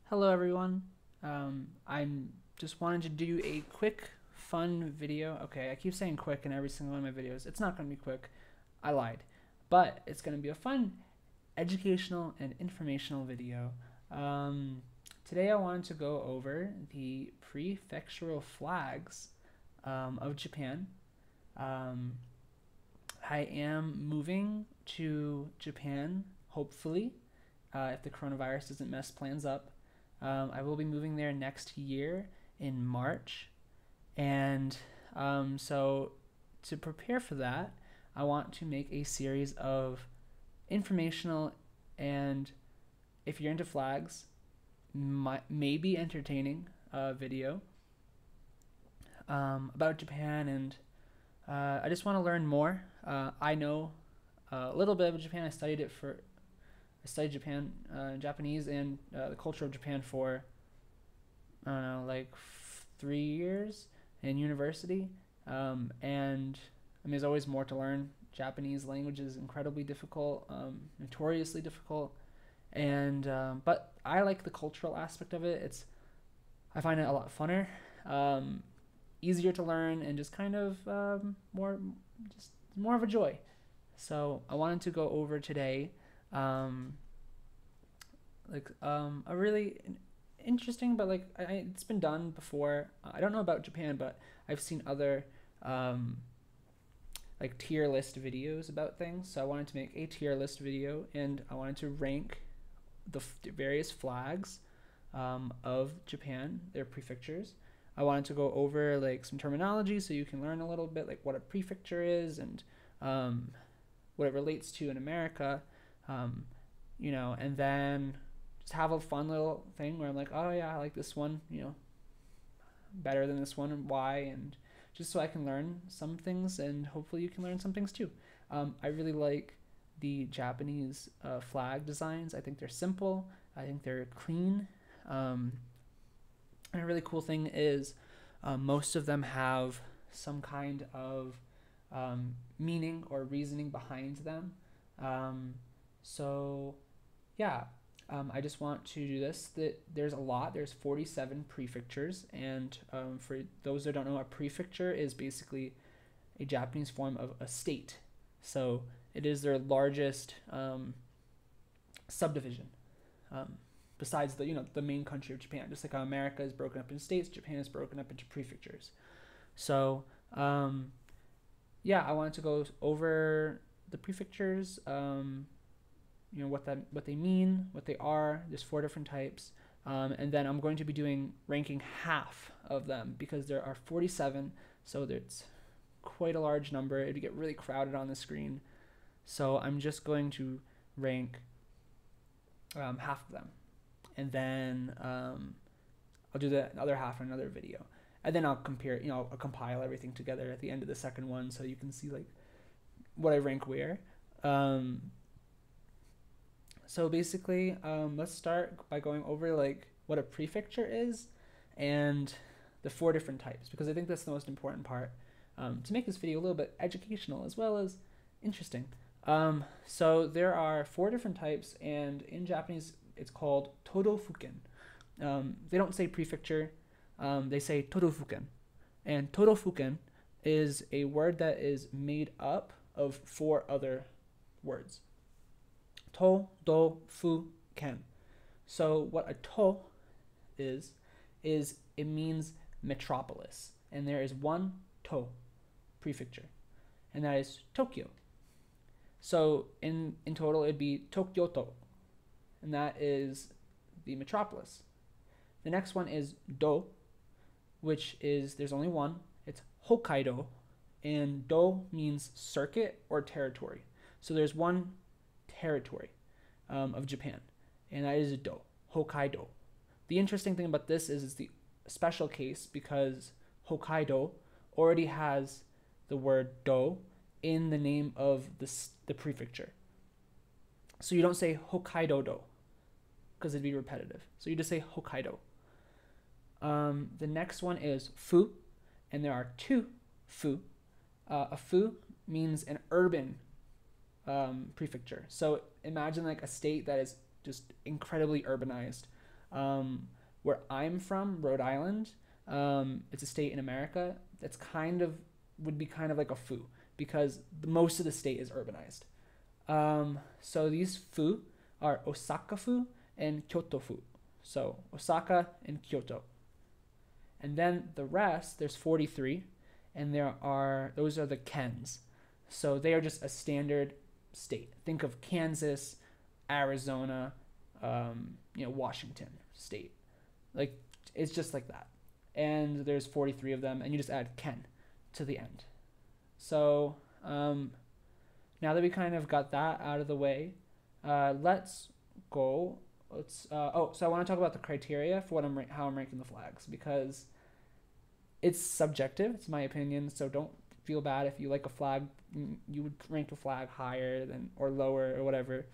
Hello everyone. I'm just wanted to do a quick, fun video. Okay, I keep saying quick in every single one of my videos. It's not going to be quick. I lied. But it's going to be a fun, educational, and informational video. Um, Today I wanted to go over the prefectural flags of Japan. Um, I am moving to Japan, hopefully, if the coronavirus doesn't mess plans up. I will be moving there next year in March. And so, to prepare for that, I want to make a series of informational and, if you're into flags, maybe entertaining video about Japan. And I just want to learn more. I know a little bit of Japan. I studied Japanese and the culture of Japan for, I don't know, like 3 years in university. And I mean, there's always more to learn. Japanese language is incredibly difficult, notoriously difficult, and but I like the cultural aspect of it. I find it a lot funner, um, easier to learn, and just kind of just more of a joy. So I wanted to go over today um, a really interesting, but it's been done before. I don't know about Japan, but I've seen other um, like tier list videos about things. So I wanted to make a tier list video, and I wanted to rank the various flags of Japan, their prefectures. I wanted to go over like some terminology so you can learn a little bit like what a prefecture is and um, what it relates to in America, um, and then just have a fun little thing where I'm like, oh yeah, I like this one, better than this one, and why, and just so I can learn some things, and hopefully you can learn some things too. I really like the Japanese flag designs. I think they're simple. I think they're clean. And a really cool thing is most of them have some kind of meaning or reasoning behind them. Um, so yeah, I just want to do this. There's a lot. There's 47 prefectures, and for those that don't know, a prefecture is basically a Japanese form of a state. So it is their largest subdivision, um, besides the main country of Japan. Just like how America is broken up into states, Japan is broken up into prefectures. So yeah, I wanted to go over the prefectures. What they mean, what they are. There's 4 different types, and then I'm going to be doing ranking half of them because there are 47, so it's quite a large number. It'd get really crowded on the screen, so I'm just going to rank half of them, and then I'll do the other half in another video, and then I'll compare. I'll compile everything together at the end of the second one, so you can see like what I rank where. So basically, let's start by going over like what a prefecture is and the 4 different types, because I think that's the most important part, to make this video a little bit educational as well as interesting. So there are 4 different types, and in Japanese it's called todofuken. They don't say prefecture, they say todofuken. And todofuken is a word that is made up of 4 other words. To, do, fu, ken. So what a to is it means metropolis, and there is one to prefecture, and that is Tokyo. So in total it'd be Tokyoto, and that is the metropolis. The next one is do, which is there's only one. It's Hokkaido, and do means circuit or territory. So there's one territory of Japan, and that is do, Hokkaido. The interesting thing about this is it's the special case because Hokkaido already has the word do in the name of the prefecture. So you don't say Hokkaido-do because it'd be repetitive. So you just say Hokkaido. The next one is fu, and there are 2 fu. A fu means an urban prefecture. So imagine like a state that is just incredibly urbanized. Where I'm from, Rhode Island, it's a state in America that's would be kind of like a foo because most of the state is urbanized. So these fu are Osaka fu and Kyoto fu. So Osaka and Kyoto. And then the rest, there's 43, and those are the kens. So they are just a standard state. Think of Kansas, Arizona, Washington state. Like it's just like that. And there's 43 of them, and you just add ken to the end. So now that we kind of got that out of the way, let's go. So I want to talk about the criteria for how I'm ranking the flags because it's subjective. It's my opinion, so don't feel bad if you like a flag. You would rank a flag higher than or lower or whatever.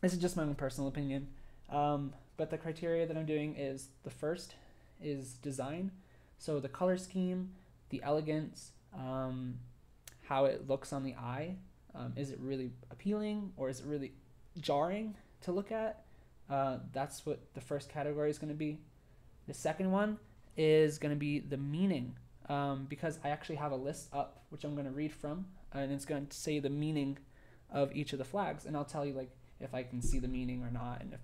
This is just my own personal opinion. But the criteria that I'm doing is the first is design. So the color scheme, the elegance, how it looks on the eye. Is it really appealing or is it really jarring to look at? That's what the first category is going to be. The second one is going to be the meaning, because I actually have a list up which I'm going to read from, and it's going to say the meaning of each of the flags, and I'll tell you like if I can see the meaning or not, and if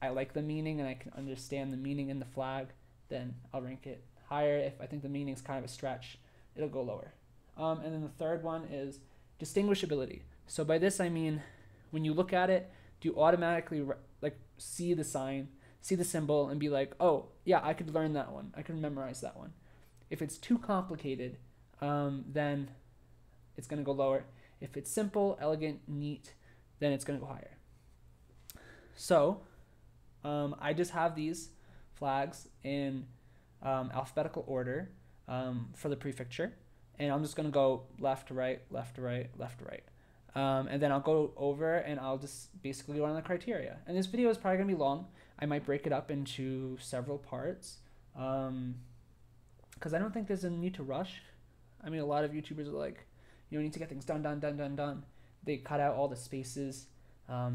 I like the meaning and I can understand the meaning in the flag, then I'll rank it higher. If I think the meaning's kind of a stretch, it'll go lower. And then the third one is distinguishability. So by this I mean when you look at it, do you automatically like see the sign, see the symbol, and be like, oh yeah, I could learn that one, I could memorize that one. If it's too complicated, then it's going to go lower. If it's simple, elegant, neat, then it's going to go higher. So I just have these flags in alphabetical order for the prefecture, and I'm just going to go left to right, left to right, left to right. And then I'll go over and I'll just basically go on the criteria. And this video is probably going to be long. I might break it up into several parts because I don't think there's a need to rush. I mean, a lot of YouTubers are like, need to get things done, done, done, done, done. They cut out all the spaces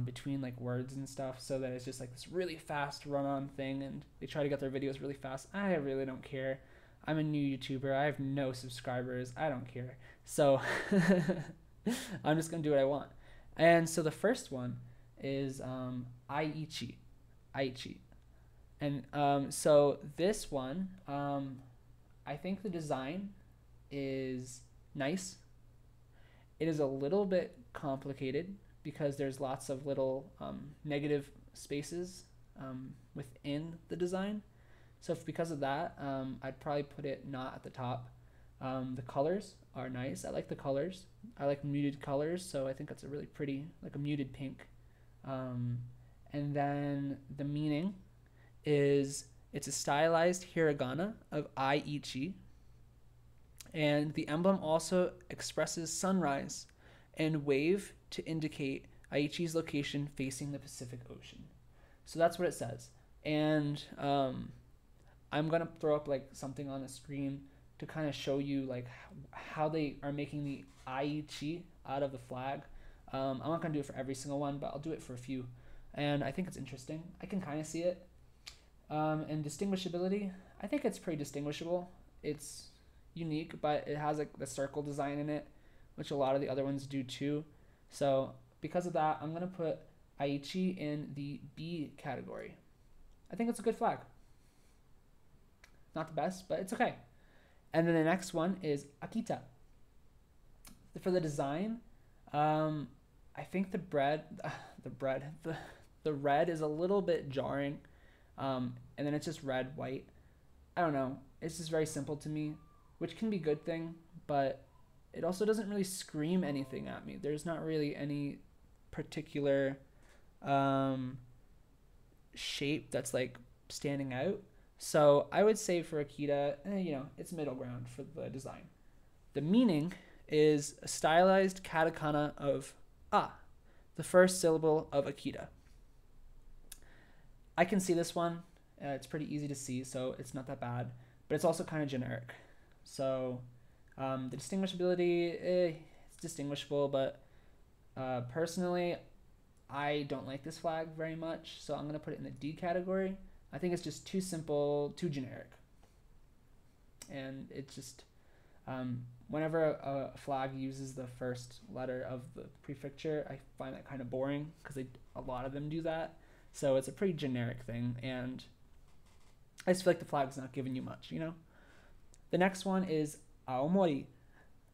between like words and stuff so that it's just like this really fast run-on thing, and they try to get their videos really fast. I really don't care. I'm a new YouTuber. I have no subscribers. I don't care. So I'm just going to do what I want. And so the first one is Aichi. Aichi. And so this one, I think the design is nice. It is a little bit complicated because there's lots of little negative spaces within the design. So because of that, I'd probably put it not at the top. The colors are nice. I like the colors. I like muted colors, so I think that's a really pretty, like a muted pink. And then the meaning is it's a stylized hiragana of Aichi. And the emblem also expresses sunrise and wave to indicate Aichi's location facing the Pacific Ocean. So that's what it says. And I'm going to throw up like something on the screen to kind of show you like how they are making the Aichi out of the flag. I'm not going to do it for every single one, but I'll do it for a few. And I think it's interesting. I can kind of see it. And distinguishability, I think it's pretty distinguishable. It's unique, but it has like the circle design in it, which a lot of the other ones do too. So because of that, I'm going to put Aichi in the B category. I think it's a good flag. Not the best, but it's okay. And then the next one is Akita. For the design, I think the red is a little bit jarring. And then it's just red, white. I don't know. It's just very simple to me, which can be a good thing, but it also doesn't really scream anything at me. There's not really any particular shape that's like standing out. So I would say for Akita, it's middle ground for the design. The meaning is a stylized katakana of A, the first syllable of Akita. I can see this one. It's pretty easy to see, so it's not that bad. But it's also kind of generic. So the distinguishability, it's distinguishable, but personally, I don't like this flag very much. So I'm going to put it in the D category. I think it's just too simple, too generic. And it's just, whenever a flag uses the first letter of the prefecture, I find that kind of boring because a lot of them do that. So it's a pretty generic thing, and I just feel like the flag's not giving you much, you know? The next one is Aomori.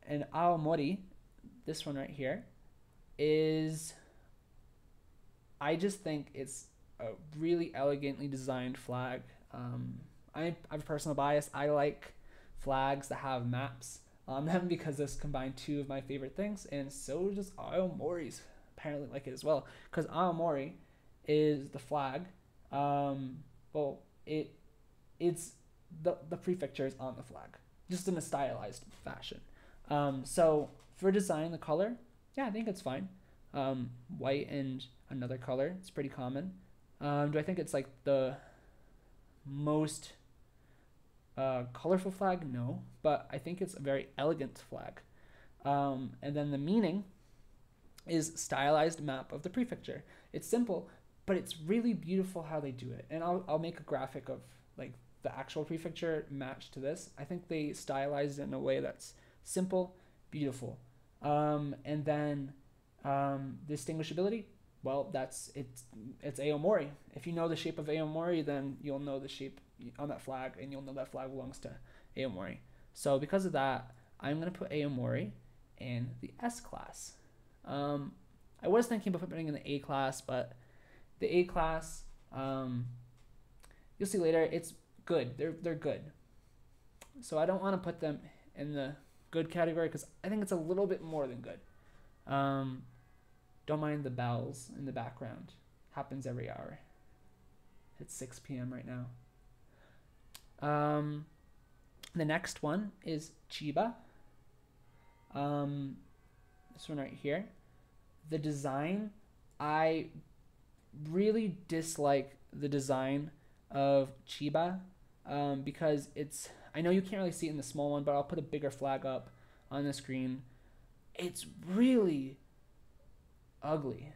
And Aomori, this one right here, is, I just think it's a really elegantly designed flag. I have a personal bias. I like flags that have maps on them because this combined two of my favorite things, and so does Aomori's apparently like it as well. Because Aomori is the flag. Well, it's the prefecture is on the flag, just in a stylized fashion. So for design, the color, yeah, I think it's fine. White and another color, it's pretty common. Do I think it's like the most colorful flag? No, but I think it's a very elegant flag. And then the meaning is stylized map of the prefecture. It's simple, but it's really beautiful how they do it. And I'll make a graphic of like the actual prefecture matched to this. I think they stylized it in a way that's simple, beautiful. And then distinguishability, well, it's Aomori. If you know the shape of Aomori, then you'll know the shape on that flag, and you'll know that flag belongs to Aomori. So because of that, I'm going to put Aomori in the S class. I was thinking about putting in the A class, but the A class, you'll see later, it's good. They're good. So I don't want to put them in the good category because I think it's a little bit more than good. Don't mind the bells in the background. Happens every hour. It's 6 p.m. right now. The next one is Chiba. This one right here. The design, I really dislike the design of Chiba because it's, I know you can't really see it in the small one, but I'll put a bigger flag up on the screen. It's really ugly.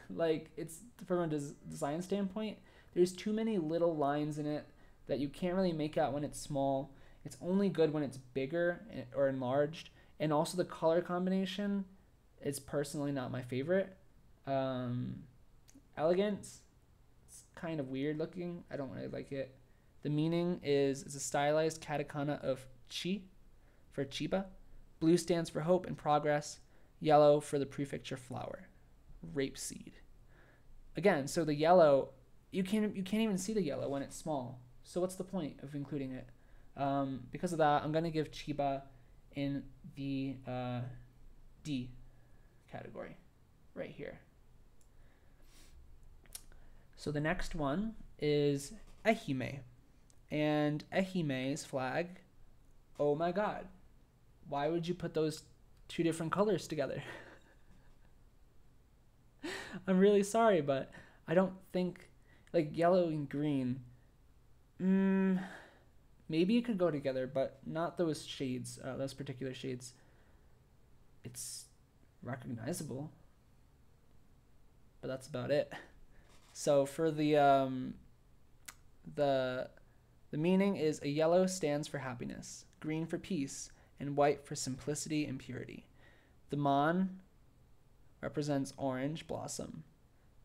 Like, it's, from a design standpoint, there's too many little lines in it that you can't really make out when it's small. It's only good when it's bigger or enlarged. And also the color combination is personally not my favorite. Elegance, it's kind of weird looking. I don't really like it. The meaning is, it's a stylized katakana of chi for Chiba. Blue stands for hope and progress. Yellow for the prefecture flower, rapeseed. Again, so the yellow, you can't even see the yellow when it's small. So what's the point of including it? Because of that, I'm going to give Chiba in the D category right here. So the next one is Ehime. And Ehime's flag, oh my god, why would you put those two different colors together? I'm really sorry, but I don't think, like, yellow and green, maybe it could go together, but not those shades, those particular shades. It's recognizable, but that's about it. So for the meaning is, a yellow stands for happiness, green for peace, and white for simplicity and purity. The mon represents orange blossom,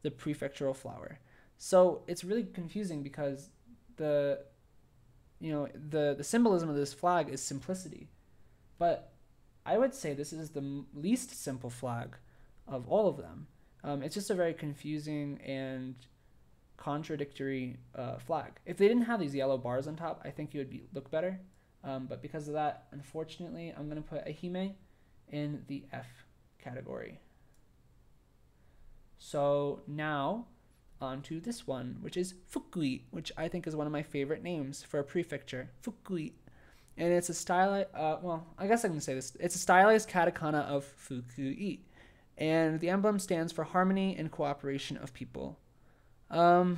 the prefectural flower. So it's really confusing because the symbolism of this flag is simplicity, but I would say this is the least simple flag of all of them. It's just a very confusing and contradictory flag. If they didn't have these yellow bars on top, I think it would look better. But because of that, unfortunately, I'm going to put Ehime in the F category. So now on to this one, which is Fukui, which I think is one of my favorite names for a prefecture. Fukui. And it's a stylized, well, I guess I can say this. It's a stylized katakana of Fukui. And the emblem stands for harmony and cooperation of people. I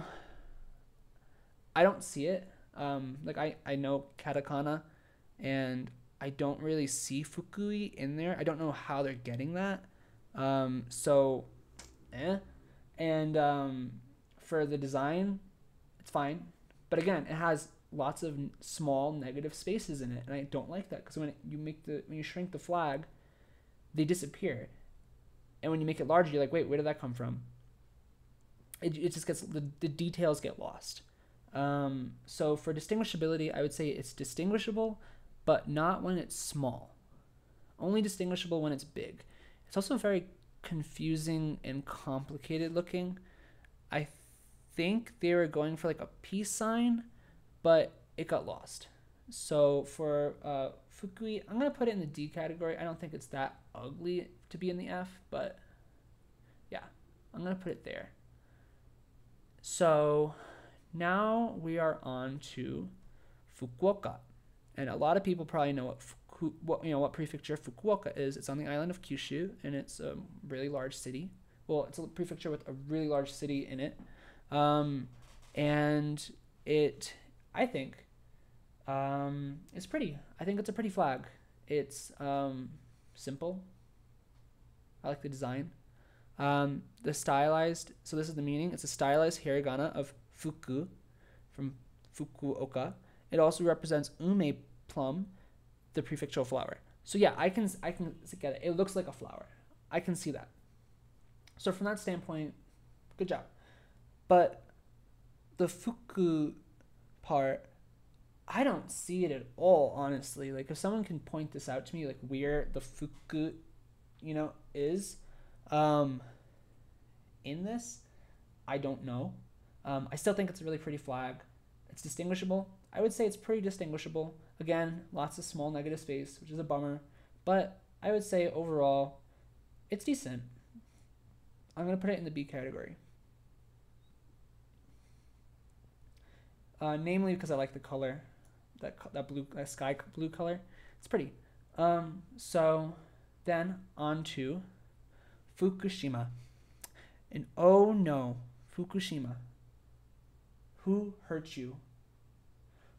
don't see it. Like, I know katakana, and I don't really see Fukui in there. I don't know how they're getting that. And for the design, it's fine. But again, it has lots of small negative spaces in it, and I don't like that, because when you shrink the flag, they disappear, and when you make it larger, you're like, wait, where did that come from? It just gets, the details get lost. So for distinguishability, I would say it's distinguishable, but not when it's small. Only distinguishable when it's big. It's also very confusing and complicated looking. I think they were going for like a peace sign, but it got lost. So for Fukui, I'm going to put it in the D category. I don't think it's that ugly to be in the F, but yeah, I'm going to put it there. So now we are on to Fukuoka. And a lot of people probably know what prefecture Fukuoka is. It's on the island of Kyushu, and it's a really large city. Well, it's a prefecture with a really large city in it. And it, I think, it's pretty. I think it's a pretty flag. It's simple. I like the design. The stylized, so this is the meaning. It's a stylized hiragana of fuku, from Fukuoka. It also represents ume plum, the prefectural flower. So yeah, I can get it. It looks like a flower. I can see that. So from that standpoint, good job. But the fuku part, I don't see it at all, honestly. Like, if someone can point this out to me, like where the fuku, is in this, I don't know. I still think it's a really pretty flag. It's distinguishable. I would say it's pretty distinguishable. Again, lots of small negative space, which is a bummer. But I would say overall, it's decent. I'm going to put it in the B category. Namely because I like the color, that sky blue color. It's pretty. So then on to Fukushima. And oh no, Fukushima. Who hurt you?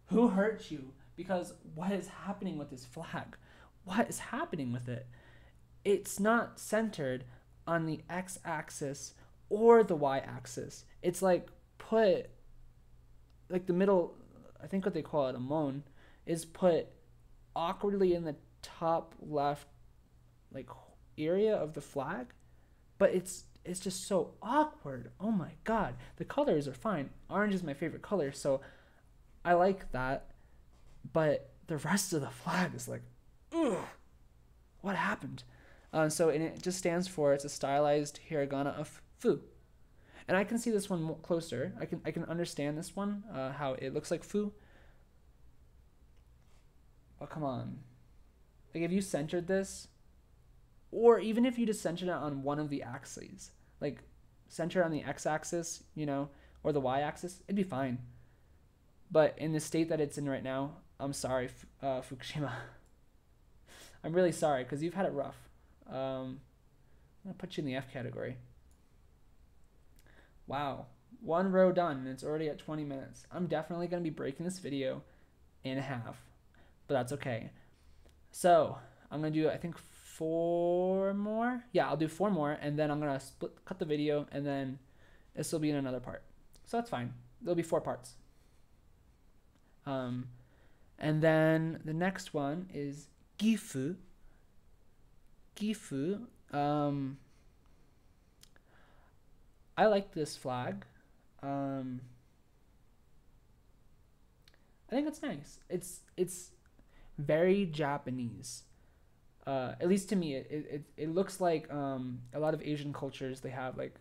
Who hurt you? Because what is happening with this flag? What is happening with it? It's not centered on the x-axis or the y-axis. It's like put, like the middle, I think what they call it, a mon, is put awkwardly in the top left like area of the flag, but it's just so awkward. Oh my god. The colors are fine. Orange is my favorite color, so I like that, but the rest of the flag is like, ugh, what happened? So and it just stands for, it's a stylized hiragana of fu. And I can see this one closer. I can understand this one, how it looks like fu. But come on. Like, if you centered this, or even if you just centered it on one of the axes, like center on the x-axis, or the y-axis, it'd be fine. But in the state that it's in right now, I'm sorry, Fukushima. I'm really sorry, because you've had it rough. I'm going to put you in the F category. Wow. One row done, and it's already at 20 minutes. I'm definitely going to be breaking this video in half, but that's okay. So I'm going to do, I think, 4 more. Yeah, I'll do 4 more, and then I'm going to cut the video, and then this will be in another part. So that's fine. There'll be 4 parts. And then the next one is Gifu. Gifu. I like this flag. I think it's nice. It's very Japanese. At least to me, it looks like a lot of Asian cultures, they have like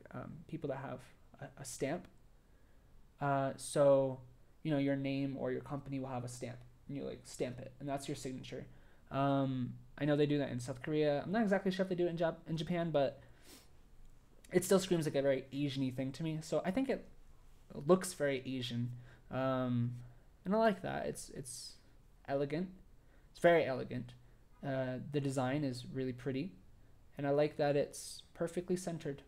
people that have a stamp. So your name or your company will have a stamp, and you like stamp it, and that's your signature. I know they do that in South Korea. I'm not exactly sure if they do it in Japan, but it still screams like a very Asian-y thing to me. So I think it looks very Asian, and I like that. It's elegant. It's very elegant. The design is really pretty, and I like that it's perfectly centered.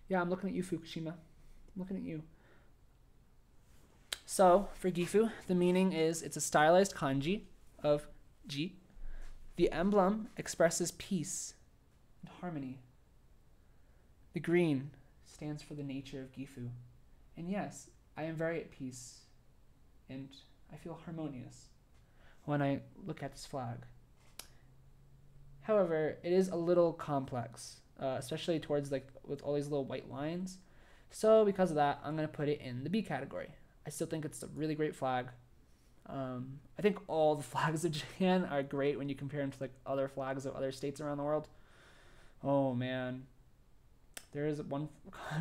Yeah, I'm looking at you, Fukushima. I'm looking at you. So for Gifu, the meaning is it's a stylized kanji of Ji. The emblem expresses peace and harmony. The green stands for the nature of Gifu. And yes, I am very at peace and I feel harmonious when I look at this flag. However, it is a little complex, especially towards like with all these little white lines. So because of that, I'm going to put it in the B category. I still think it's a really great flag. I think all the flags of Japan are great when you compare them to like other flags of other states around the world. Oh man, there is one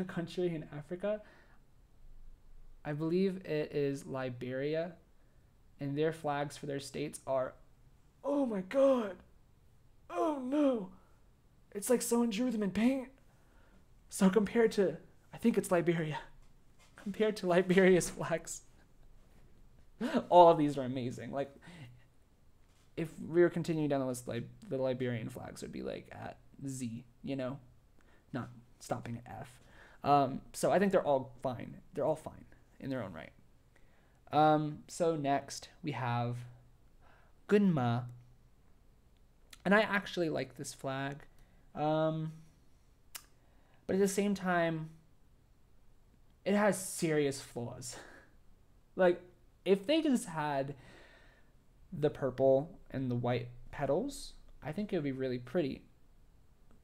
country in Africa. I believe it is Liberia, and their flags for their states are, oh my god, oh no, it's like someone drew them in paint. So compared to, I think it's Liberia, compared to Liberia's flags, all of these are amazing. Like, if we were continuing down the list, like the Liberian flags would be like at Z, you know, not stopping at F. So I think they're all fine. They're all fine in their own right. So next we have Gunma. And I actually like this flag. But at the same time, it has serious flaws. Like, if they just had the purple and the white petals, I think it would be really pretty.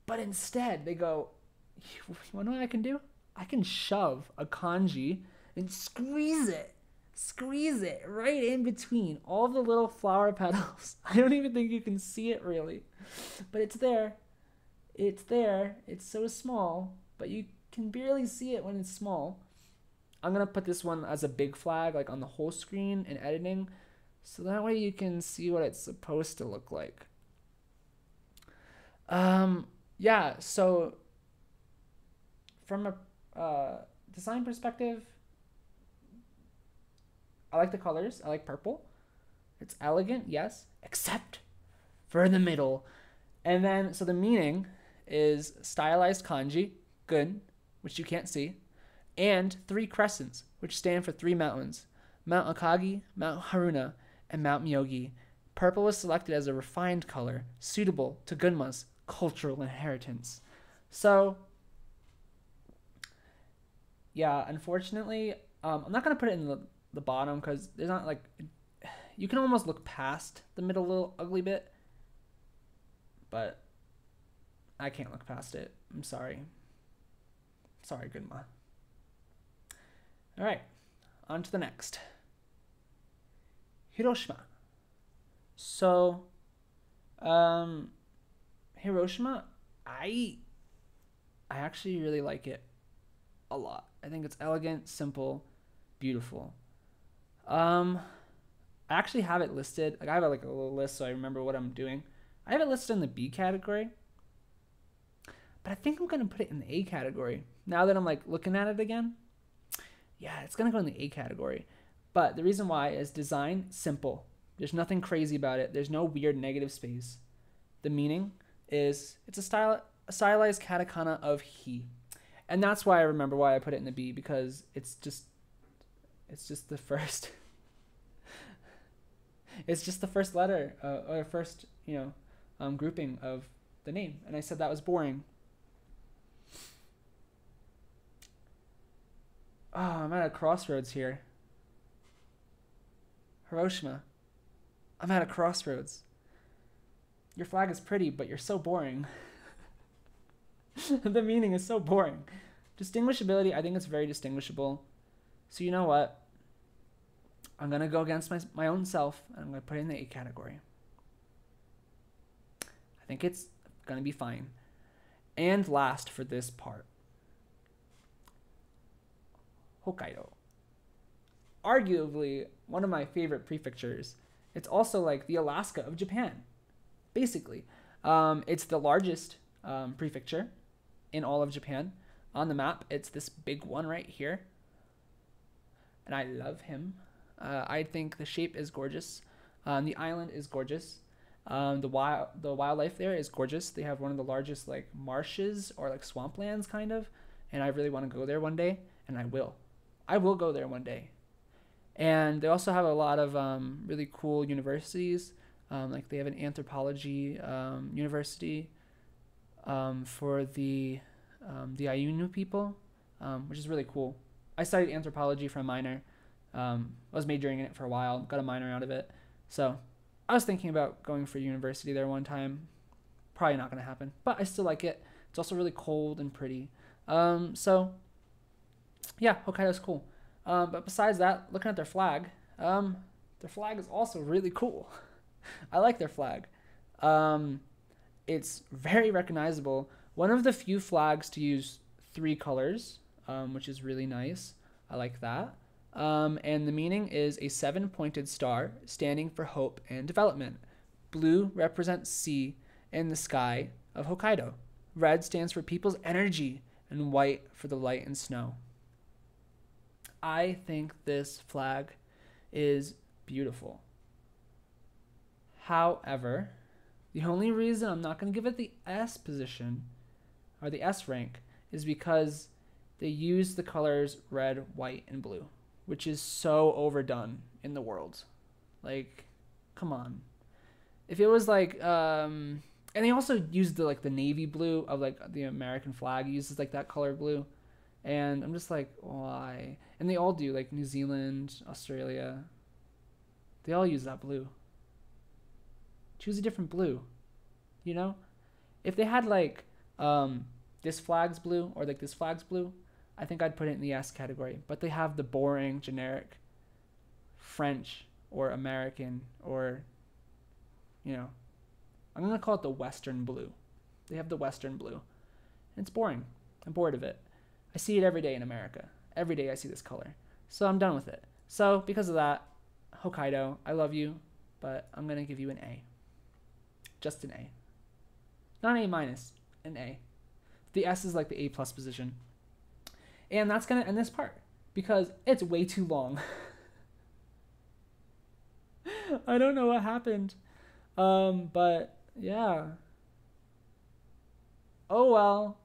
But instead, they go, you want to know what I can do? I can shove a kanji and squeeze it right in between all the little flower petals. I don't even think you can see it really, but it's there. It's there. It's so small, but you can barely see it when it's small. I'm going to put this one as a big flag, like on the whole screen in editing, so that way you can see what it's supposed to look like. Yeah, so from a design perspective, I like the colors. I like purple. It's elegant, yes, except for the middle. And then, so the meaning is stylized kanji, gun, which you can't see, and 3 crescents, which stand for 3 mountains, Mount Akagi, Mount Haruna, and Mount Myogi. Purple was selected as a refined color, suitable to Gunma's cultural inheritance. So, yeah, unfortunately, I'm not going to put it in the bottom because there's not like, you can almost look past the middle little ugly bit, but I can't look past it. I'm sorry. Sorry, Gunma. All right, on to the next. Hiroshima. So, Hiroshima, I actually really like it a lot. I think it's elegant, simple, beautiful. I actually have it listed. Like, I have like a little list so I remember what I'm doing. I have it listed in the B category, but I think I'm gonna put it in the A category now that I'm like looking at it again. Yeah, it's gonna go in the A category. But the reason why is design, simple. There's nothing crazy about it. There's no weird negative space. The meaning is it's a stylized katakana of he. And that's why I remember why I put it in the B, because it's just the first it's just the first letter or first, grouping of the name. And I said that was boring. Oh, I'm at a crossroads here. Hiroshima. I'm at a crossroads. Your flag is pretty, but you're so boring. The meaning is so boring. Distinguishability, I think it's very distinguishable. So you know what? I'm going to go against my own self, and I'm going to put it in the A category. I think it's going to be fine. And last for this part, Hokkaido. Arguably one of my favorite prefectures. It's also like the Alaska of Japan, basically. It's the largest prefecture in all of Japan. On the map, it's this big one right here. And I love him. I think the shape is gorgeous. The island is gorgeous. The wildlife there is gorgeous. They have one of the largest like marshes or like swamplands kind of. And I really want to go there one day, and I will. I will go there one day. And they also have a lot of really cool universities. Like they have an anthropology university for the Ainu people, which is really cool. I studied anthropology for a minor. I was majoring in it for a while, got a minor out of it. So I was thinking about going for university there one time. Probably not going to happen, but I still like it. It's also really cold and pretty. So yeah, Hokkaido's cool. But besides that, looking at their flag is also really cool. I like their flag. It's very recognizable. One of the few flags to use 3 colors, which is really nice. I like that. And the meaning is a 7-pointed star standing for hope and development. Blue represents sea and the sky of Hokkaido. Red stands for people's energy, and white for the light and snow. I think this flag is beautiful. However, the only reason I'm not going to give it the S position, or the S rank, is because they use the colors red, white, and blue, which is so overdone in the world. Like, come on. If it was like, and they also use the navy blue of like the American flag uses like that color blue, and I'm just like, why? And they all do, like New Zealand, Australia. They all use that blue. Choose a different blue, you know? If they had like this flag's blue or like this flag's blue, I think I'd put it in the S category. But they have the boring, generic French or American or, you know, I'm going to call it the Western blue. They have the Western blue. It's boring. I'm bored of it. I see it every day in America. Every day I see this color. So I'm done with it. So because of that, Hokkaido, I love you, but I'm going to give you an A. Just an A. Not an A minus, an A. The S is like the A plus position. And that's going to end this part because it's way too long. I don't know what happened. But yeah. Oh well.